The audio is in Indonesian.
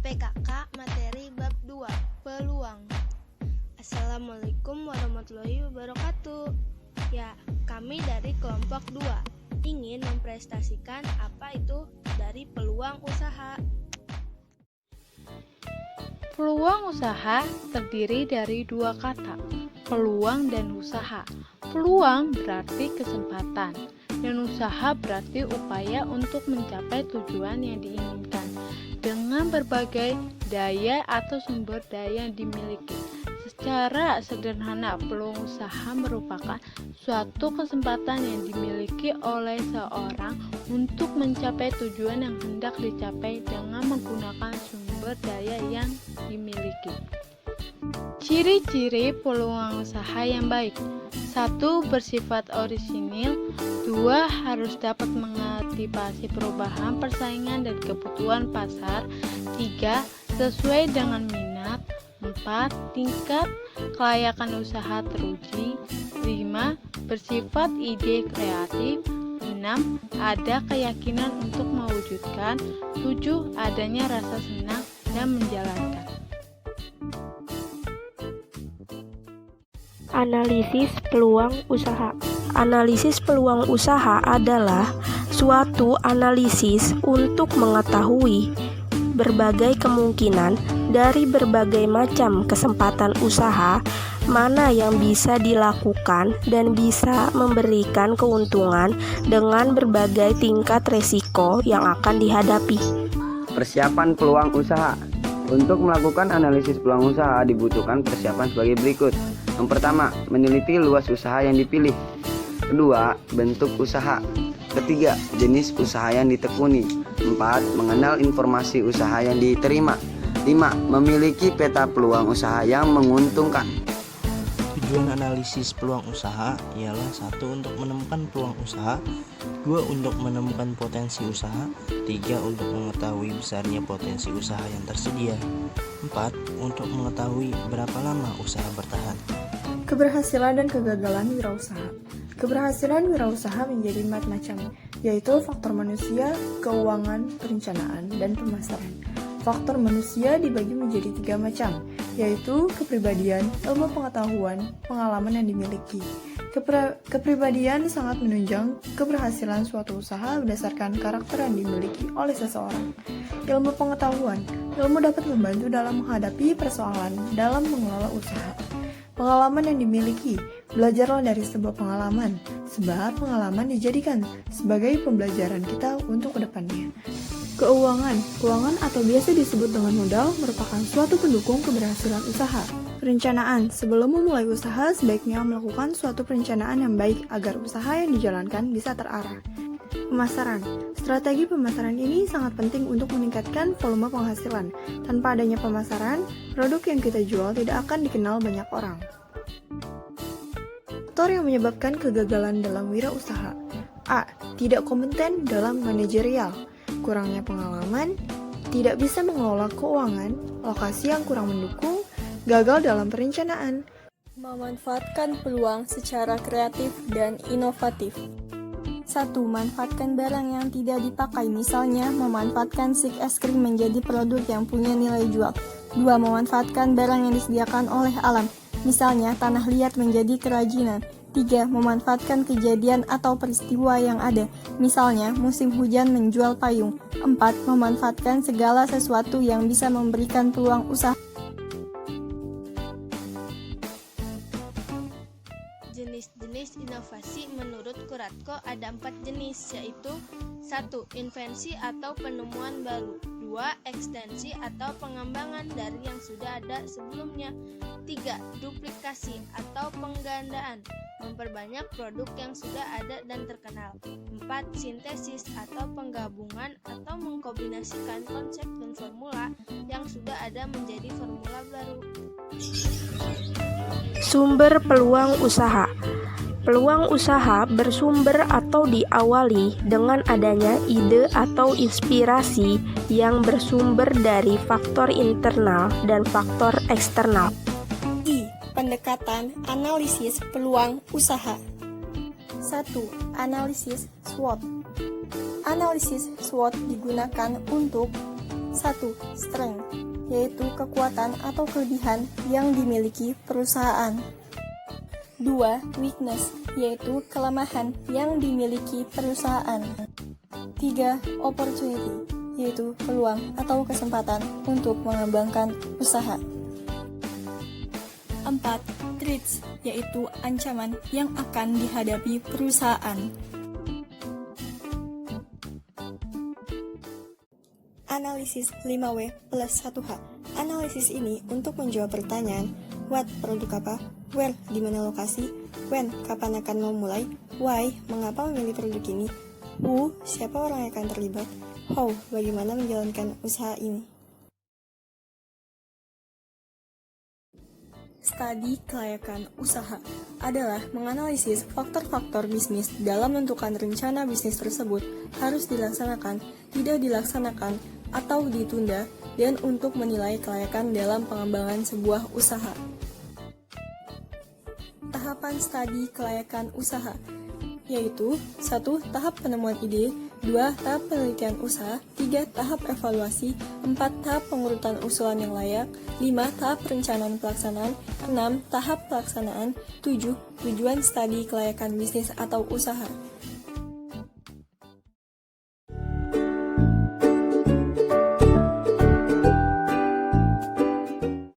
PKK materi bab 2, peluang. Assalamualaikum warahmatullahi wabarakatuh. Ya, kami dari kelompok 2 ingin mempresentasikan apa itu dari peluang usaha. Peluang usaha terdiri dari dua kata, peluang dan usaha. Peluang berarti kesempatan, dan usaha berarti upaya untuk mencapai tujuan yang diinginkan dengan berbagai daya atau sumber daya yang dimiliki. Secara sederhana, peluang usaha merupakan suatu kesempatan yang dimiliki oleh seorang untuk mencapai tujuan yang hendak dicapai dengan menggunakan sumber daya yang dimiliki. Ciri-ciri peluang usaha yang baik: 1. Bersifat orisinil. 2. Harus dapat mengantisipasi perubahan persaingan dan kebutuhan pasar. 3. Sesuai dengan minat. 4. Tingkat kelayakan usaha teruji. 5. Bersifat ide kreatif. 6. Ada keyakinan untuk mewujudkan. 7. Adanya rasa senang dan menjalankan. Analisis peluang usaha. Analisis peluang usaha adalah suatu analisis untuk mengetahui berbagai kemungkinan dari berbagai macam kesempatan usaha, mana yang bisa dilakukan dan bisa memberikan keuntungan dengan berbagai tingkat resiko yang akan dihadapi. Persiapan peluang usaha. Untuk melakukan analisis peluang usaha dibutuhkan persiapan sebagai berikut. Yang pertama, meneliti luas usaha yang dipilih. Kedua, bentuk usaha. Ketiga, jenis usaha yang ditekuni. 4. Mengenal informasi usaha yang diterima. 5. Memiliki peta peluang usaha yang menguntungkan. Tujuan analisis peluang usaha ialah 1. Untuk menemukan peluang usaha. 2. Untuk menemukan potensi usaha. 3. Untuk mengetahui besarnya potensi usaha yang tersedia. 4. Untuk mengetahui berapa lama usaha bertahan. Keberhasilan dan kegagalan wirausaha. Keberhasilan wirausaha menjadi 4 macam, yaitu faktor manusia, keuangan, perencanaan, dan pemasaran. Faktor manusia dibagi menjadi 3 macam, yaitu kepribadian, ilmu pengetahuan, pengalaman yang dimiliki. Kepribadian sangat menunjang keberhasilan suatu usaha berdasarkan karakter yang dimiliki oleh seseorang. Ilmu pengetahuan, ilmu dapat membantu dalam menghadapi persoalan dalam mengelola usaha. Pengalaman yang dimiliki, belajarlah dari sebuah pengalaman, sebab pengalaman dijadikan sebagai pembelajaran kita untuk kedepannya. Keuangan atau biasa disebut dengan modal merupakan suatu pendukung keberhasilan usaha. Perencanaan, sebelum memulai usaha sebaiknya melakukan suatu perencanaan yang baik agar usaha yang dijalankan bisa terarah. Pemasaran, strategi pemasaran ini sangat penting untuk meningkatkan volume penghasilan. Tanpa adanya pemasaran, produk yang kita jual tidak akan dikenal banyak orang. Faktor yang menyebabkan kegagalan dalam wirausaha. A. Tidak kompeten dalam manajerial. Kurangnya pengalaman, tidak bisa mengelola keuangan, lokasi yang kurang mendukung, gagal dalam perencanaan. Memanfaatkan peluang secara kreatif dan inovatif. 1. Manfaatkan barang yang tidak dipakai, misalnya memanfaatkan stik es krim menjadi produk yang punya nilai jual. 2. Memanfaatkan barang yang disediakan oleh alam, misalnya tanah liat menjadi kerajinan. 3. Memanfaatkan kejadian atau peristiwa yang ada, misalnya musim hujan menjual payung. 4. Memanfaatkan segala sesuatu yang bisa memberikan peluang usaha. Jenis-jenis inovasi menurut Kuratko ada 4 jenis, yaitu 1. Invensi atau penemuan baru. 2. Ekstensi atau pengembangan dari yang sudah ada sebelumnya. 3. Duplikasi atau penggandaan, memperbanyak produk yang sudah ada dan terkenal. 4. Sintesis atau penggabungan atau mengkombinasikan konsep dan formula yang sudah ada menjadi formula baru. Sumber peluang usaha. Peluang usaha bersumber atau diawali dengan adanya ide atau inspirasi yang bersumber dari faktor internal dan faktor eksternal. I. Pendekatan analisis peluang usaha. 1. Analisis SWOT. Analisis SWOT digunakan untuk 1. Strength, yaitu kekuatan atau kelebihan yang dimiliki perusahaan. 2. Weakness, yaitu kelemahan yang dimiliki perusahaan. 3. Opportunity, yaitu peluang atau kesempatan untuk mengembangkan usaha. 4. Threats, yaitu ancaman yang akan dihadapi perusahaan. Analisis 5W plus 1H. Analisis ini untuk menjawab pertanyaan what, produk apa, where, di mana lokasi, when, kapan akan memulai, why, mengapa memilih produk ini, who, siapa orang yang akan terlibat, how, bagaimana menjalankan usaha ini. Studi kelayakan usaha adalah menganalisis faktor-faktor bisnis dalam menentukan rencana bisnis tersebut harus dilaksanakan, tidak dilaksanakan, atau ditunda, dan untuk menilai kelayakan dalam pengembangan sebuah usaha. Tahapan studi kelayakan usaha yaitu 1. Tahap penemuan ide, 2. Tahap penelitian usaha, 3. Tahap evaluasi, 4. Tahap pengurutan usulan yang layak, 5. Tahap perencanaan pelaksanaan, 6. Tahap pelaksanaan, 7. Tujuan studi kelayakan bisnis atau usaha.